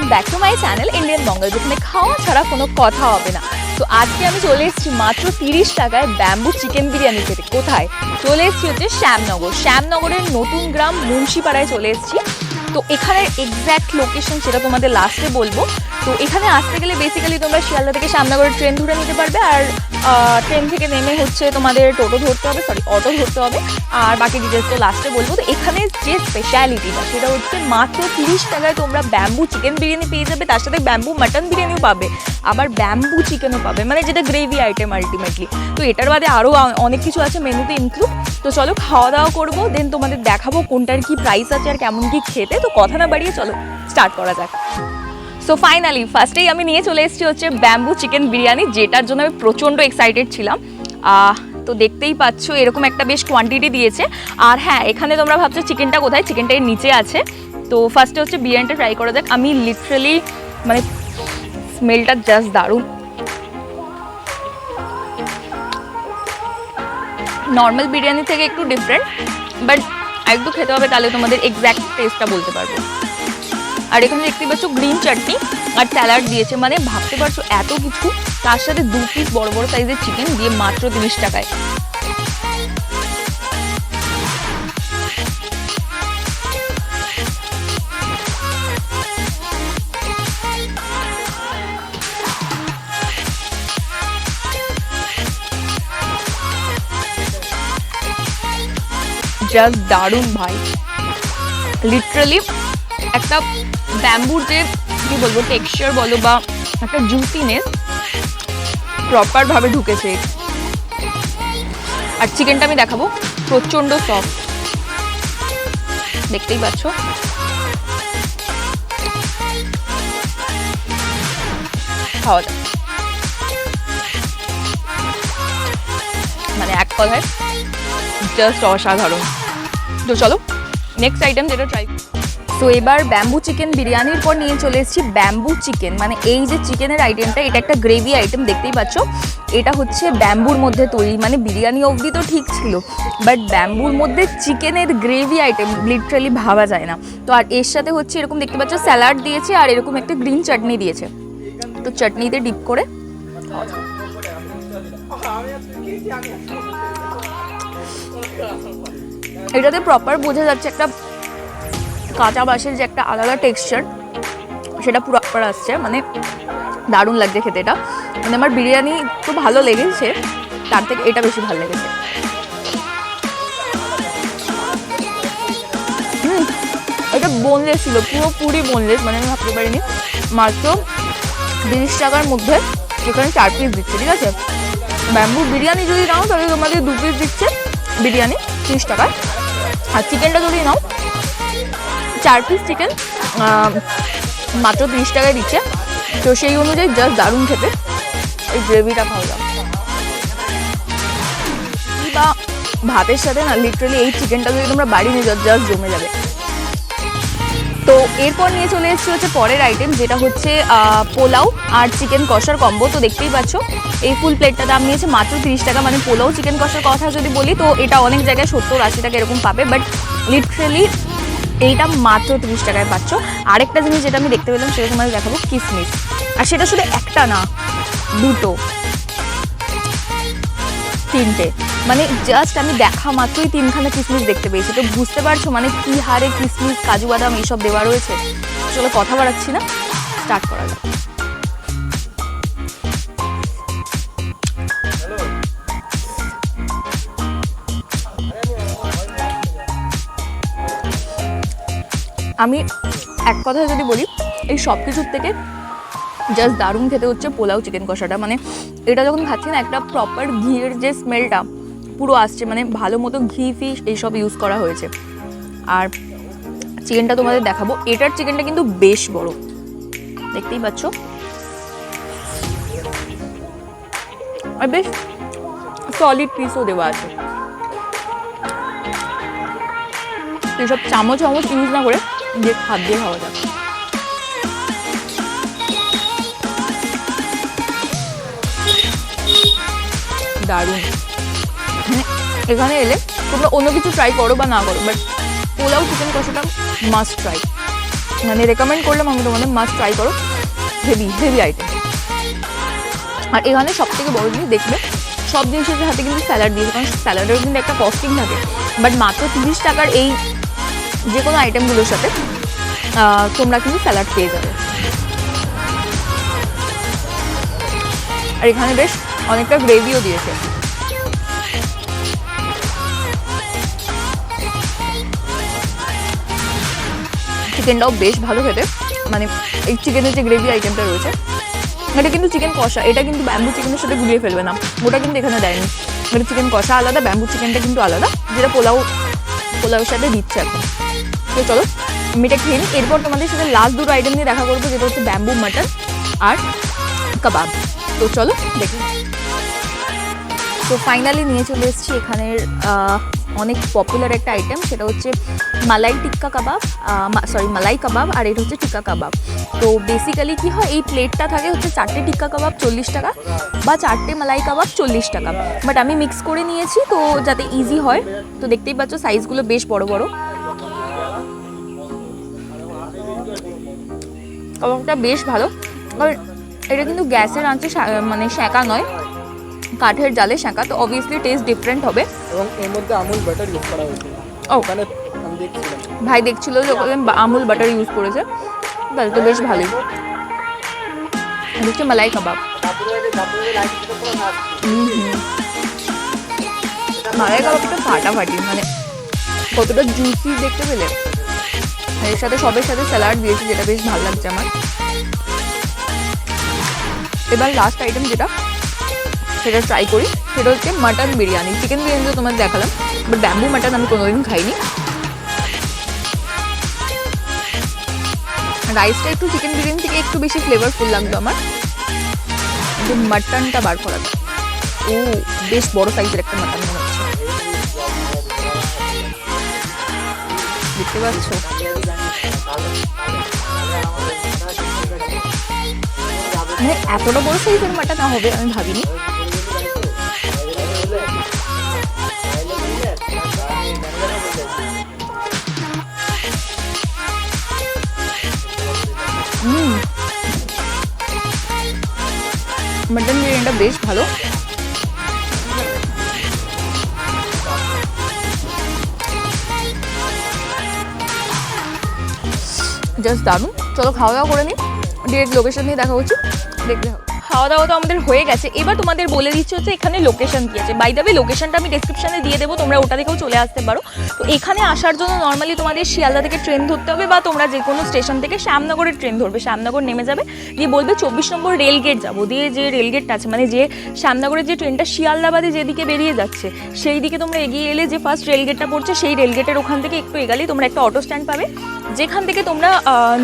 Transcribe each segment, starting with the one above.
Welcome back to my channel Indian Bangal, যেখানে খাওয়া ছাড়া কোনো কথা হবে না। তো আজকে আমি চলে এসেছি মাত্র 30 টাকায় ব্যাম্বু চিকেন বিরিয়ানি খেতে। কোথায় চলে এসেছি হচ্ছে শ্যামনগরের নতুন গ্রাম মুন্সিপাড়ায় চলে এসেছি। তো এখানের এক্স্যাক্ট লোকেশন সেটা তোমাদের লাস্টে বলবো। তো এখানে আসতে গেলে বেসিক্যালি তোমরা শিয়ালদা থেকে শ্যামনগরের ট্রেন ধরে নিতে পারবে, আর ট্রেন থেকে নেমে হচ্ছে তোমাদের অটো ধরতে হবে, আর বাকি ডিটেলস তো লাস্টে বলবো। তো এখানে যে স্পেশালিটিটা সেটা হচ্ছে মাত্র 30 টাকায় তোমরা ব্যাম্বু চিকেন বিরিয়ানি পেয়ে যাবে, তার সাথে ব্যাম্বু মাটন বিরিয়ানিও পাবে, আবার ব্যাম্বু চিকেনও পাবে, মানে যেটা গ্রেভি আইটেম আলটিমেটলি। তো এটার বাদে আরও অনেক কিছু আছে মেনুতে ইনক্লুড। তো চলো খাওয়া দাওয়া করবো, দেন তোমাদের দেখাবো কোনটার কি প্রাইস আছে আর কেমন কি খেতে। তো কথা না বাড়িয়ে চলো স্টার্ট করা যাক। সো ফাইনালি ফার্স্টেই আমি নিয়ে চলে এসেছি হচ্ছে ব্যাম্বু চিকেন বিরিয়ানি, যেটার জন্য আমি প্রচণ্ড এক্সাইটেড ছিলাম। তো দেখতেই পাচ্ছ এরকম একটা বেশ কোয়ান্টিটি দিয়েছে। আর হ্যাঁ, এখানে তোমরা ভাবছো চিকেনটা কোথায়, চিকেনটা এর নিচে আছে। তো ফার্স্টে হচ্ছে বিরিয়ানিটা ট্রাই করা যাক। আমি লিটারালি মানে স্মেলটা জাস্ট দারুণ। নর্মাল বিরিয়ানি থেকে একটু ডিফারেন্ট, বাট একটু খেতে হবে তাহলে তোমাদের এক্স্যাক্ট টেস্টটা বলতে পারবো। আর এখানে দেখতে পাচ্ছ গ্রিন চাটনি আর স্যালাড দিয়েছে, মানে ভাবতে পারছো এত কিছু, তার সাথে 2 পিস বড় বড় সাইজের চিকেন দিয়ে মাত্র 30 টাকায়। জাস্ট দারুণ ভাই, লিটারালি একটা ব্যাম্বুর যে কি বলবো টেক্সচার বলো বা একটা জুসিনেস প্রপারভাবে ঢুকেছে। আর চিকেনটা আমি দেখাবো, প্রচণ্ড সফট, দেখতেই পাচ্ছ। খাওয়া যাক, মানে এক কথায় জাস্ট অসাধারণ। তো চলো নেক্সট আইটেম যেটা ট্রাই। তো এবার ব্যাম্বু চিকেন বিরিয়ানির পর নিয়ে চলে এসেছি ব্যাম্বু চিকেন, মানে এই যে চিকেনের আইটেমটা, এটা একটা গ্রেভি আইটেম, দেখতেই পাচ্ছ। এটা হচ্ছে ব্যাম্বুর মধ্যে তৈরি, মানে বিরিয়ানি অবধি তো ঠিক ছিল, বাট ব্যাম্বুর মধ্যে চিকেনের গ্রেভি আইটেম লিটারালি ভাবা যায় না। তো আর এর সাথে হচ্ছে এরকম দেখতে পাচ্ছ স্যালাড দিয়েছে, আর এরকম একটা গ্রিন চাটনি দিয়েছে। তো চাটনিতে ডিপ করে এটাতে প্রপার বোঝা যাচ্ছে একটা কাঁচা বাঁশের যে একটা আলাদা টেক্সচার, সেটা প্রপার আসছে, মানে দারুণ লাগছে খেতে এটা। মানে আমার বিরিয়ানি তো ভালো লেগেছে, তার থেকে এটা বেশি ভালো লেগেছে। এটা বোনলেস ছিল, পুরোপুরি বোনলেস, মানে আমি ভাবতে পারিনি। মাত্র 30 টাকার মধ্যে এখানে 4 পিস দিচ্ছে, ঠিক আছে। ব্যাম্বু বিরিয়ানি যদি নাও তাহলে তোমাদের 2 পিস দিচ্ছে বিরিয়ানি 30 টাকায়, আর চিকেনটা যদি নাও 4 পিস চিকেন মাত্র 30 টাকায় দিচ্ছে। তো সেই অনুযায়ী জাস্ট দারুণ খেতে। এই গ্রেভিটা খাওয়া যাবে বা ভাতের সাথে না, লিটারালি এই চিকেনটা যদি তোমরা বাড়ি নিয়ে যাও জাস্ট জমে যাবে। তো এরপর নিয়ে চলে এসেছি হচ্ছে পরের আইটেম, যেটা হচ্ছে পোলাও আর চিকেন কষার কম্বো। তো দেখতেই পাচ্ছ এই ফুল প্লেটটা দাম নিয়েছে মাত্র 30 টাকা। মানে পোলাও চিকেন কষার কথা যদি বলি তো এটা অনেক জায়গায় 70-80 টাকা এরকম পাবে, বাট লিটারালি এইটা মাত্র 30 টাকায় পাচ্ছ। আরেকটা জিনিস যেটা আমি দেখতে পেলাম সেটা তোমাদের দেখাবো, কিসমিস। আর সেটা শুধু একটা না, 2টো 3টে, মানে জাস্ট আমি দেখা মাত্রই 3খানা কিসমিস দেখতে পেয়েছি। তো বুঝতে পারছো মানে কি হারে কিসমিস, কাজু বাদাম এইসব দেওয়া রয়েছে। চলো কথা বাড়াচ্ছি না, স্টার্ট করা যাক। আমি এক কথায় যদি বলি, এই সব কিছুর থেকে জাস্ট দারুণ খেতে হচ্ছে পোলাও চিকেন কষাটা। মানে এটা যখন খাচ্ছি না, একটা প্রপার ঘিয়ের যে স্মেলটা পুরো আসছে, মানে ভালো মতো ঘি ফিশ এইসব ইউজ করা হয়েছে। আর চিকেনটা তোমাদের দেখাবো, এটার চিকেনটা কিন্তু বেশ বড়, দেখতেই পাচ্ছ। আর বেশ সলিড পিসও দেওয়া আছে। এইসব চামচ ইউজ না করে যে হাত দিয়ে খাওয়া যাবে। দারুণ, এখানে এলে তোমরা অন্য কিছু ট্রাই করো বা না করো, বাট পোলাও চিকেন কষাটা মাস্ট ট্রাই। মানে রেকমেন্ড করলাম আমি তোমাদের, মাস্ট ট্রাই করো, হেভি হেভি আইটেম। আর এখানে সব থেকে বড় জিনিস দেখবে, সব জিনিসের সাথে কিন্তু স্যালাড দিয়েছে, কারণ স্যালাডের কিন্তু একটা কস্টিং থাকে, বাট মাত্র 30 টাকার এই যে কোনো আইটেমগুলোর সাথে তোমরা কিন্তু স্যালাড পেয়ে যাবে। আর এখানে বেশ অনেকটা গ্রেভিও দিয়েছে। চিকেনটাও বেশ ভালো খেতে, মানে এই চিকেনের যে গ্রেভি আইটেমটা রয়েছে এটা কিন্তু চিকেন কষা, এটা কিন্তু ব্যাম্বু চিকেনের সাথে গুলিয়ে ফেলবে না, ওটা কিন্তু এখানে দেয়নি। এটা চিকেন কষা আলাদা, ব্যাম্বু চিকেনটা কিন্তু আলাদা, যেটা পোলাওর সাথে দিচ্ছে এখন। তো চলো আমি এটা খেয়ে নিই, এরপর তোমাদের সাথে লাস্ট দুটো আইটেম নিয়ে দেখা করবো, যেটা হচ্ছে ব্যাম্বু মাটন আর কাবাব। তো চলো দেখি। তো ফাইনালি নিয়ে চলে এসেছি এখানের অনেক পপুলার একটা আইটেম, সেটা হচ্ছে মালাই টিক্কা কাবাব, মালাই কাবাব, আর এটা হচ্ছে টিক্কা কাবাব। তো বেসিক্যালি কি হয়, এই প্লেটটা থাকে হচ্ছে 4টে টিক্কা কাবাব 40 টাকা বা 4টে মালাই কাবাব 40 টাকা, বাট আমি মিক্স করে নিয়েছি তো যাতে ইজি হয়। তো দেখতেই পাচ্ছ সাইজগুলো বেশ বড় বড়, কাবাবটা বেশ ভালো। আর এটা কিন্তু গ্যাসের আঁচে মানে সেঁকা নয়, কাঠের জালে সেঁকা, তো অবভিয়াসলি টেস্ট ডিফারেন্ট হবে। এবং এর মধ্যে আমুল বাটার ইউজ করা হয়েছে। ওখানে আমি দেখছিলাম, ভাই দেখছিল যে আমুল বাটার ইউজ করেছে, তাহলে তো বেশ ভালোই। হচ্ছে মালাই কাবাব, মালাই কাবাবটা ফাটাফাটি, মানে কতটা জুসি দেখতে পেলে। এর সাথে সবের সাথে স্যালাড দিয়েছি, যেটা বেশ ভালো লাগছে আমার। এবার লাস্ট আইটেম যেটা, সেটা ট্রাই করি, সেটা হচ্ছে মাটন বিরিয়ানি। চিকেন বিরিয়ানি তো তোমাদের দেখালাম, বাট ব্যাম্বু মাটন আমি কোনোদিন খাইনি। রাইসটা একটু চিকেন বিরিয়ানি থেকে একটু বেশি ফ্লেভারফুল লাগতো আমার, কিন্তু মাটনটা বার করা, ও বেশ বড় সাইজের একটা মাটন মনে হচ্ছে, দেখতে পাচ্ছ। মানে এতটা বড় সাইজের মাটন না হবে আমি ভাবিনি। মাটন বিরিয়ানিটা বেশ ভালো। জাস্ট দারুণ। চলো খাওয়া দাওয়া করে নিই, ডিরেক্ট লোকেশন নিয়ে দেখা হচ্ছে, দেখতে হবে। খাওয়া দাওয়া তো আমাদের হয়ে গেছে, এবার তোমাদের বলে দিচ্ছি হচ্ছে এখানে লোকেশন দিয়েছে। বাই দ্য ওয়ে লোকেশনটা আমি ডেসক্রিপশনে দিয়ে দেবো, তোমরা ওটা দেখেও চলে আসতে পারো। তো এখানে আসার জন্য নর্মালি তোমাদের শিয়ালদা থেকে ট্রেন ধরতে হবে, বা তোমরা যে কোনো স্টেশন থেকে শ্যামনগরের ট্রেন ধরবে, শ্যামনগর নেমে যাবে, দিয়ে বলবে 24 নম্বর রেলগেট যাবো, দিয়ে যে রেলগেটটা আছে মানে যে শ্যামনগরের যে ট্রেনটা শিয়ালদাবাদে যেদিকে বেরিয়ে যাচ্ছে সেই দিকে তোমরা এগিয়ে এলে যে ফার্স্ট রেলগেটটা পড়ছে, সেই রেলগেটের ওখান থেকে একটু এগালেই তোমরা একটা অটো স্ট্যান্ড পাবে, যেখান থেকে তোমরা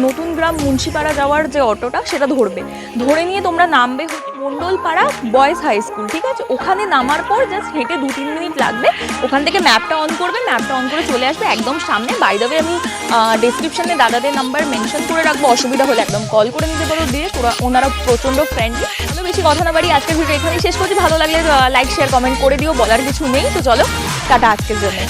নতুন গ্রাম মুন্সিপাড়া যাওয়ার যে অটোটা সেটা ধরবে, ধরে নিয়ে তোমরা নামবে মণ্ডলপাড়া বয়েজ হাই স্কুল, ঠিক আছে। ওখানে নামার পর জাস্ট হেঁটে 2-3 মিনিট লাগবে, ওখান থেকে ম্যাপটা অন করবে, ম্যাপটা অন করে চলে আসবে একদম সামনে। বাই দ্য ওয়ে আমি ডেসক্রিপশনে দাদাদের নাম্বার মেনশন করে রাখবো, অসুবিধা হলে একদম কল করে নিতে পারো, দিয়ে ওনারা প্রচণ্ড ফ্রেন্ডলি। চলো বেশি কথা না বাড়ি, আজকের ভিডিও এখানেই শেষ করছি। ভালো লাগলে লাইক শেয়ার কমেন্ট করে দিও, বলার কিছু নেই। তো চলো টাটা আজকের জন্য।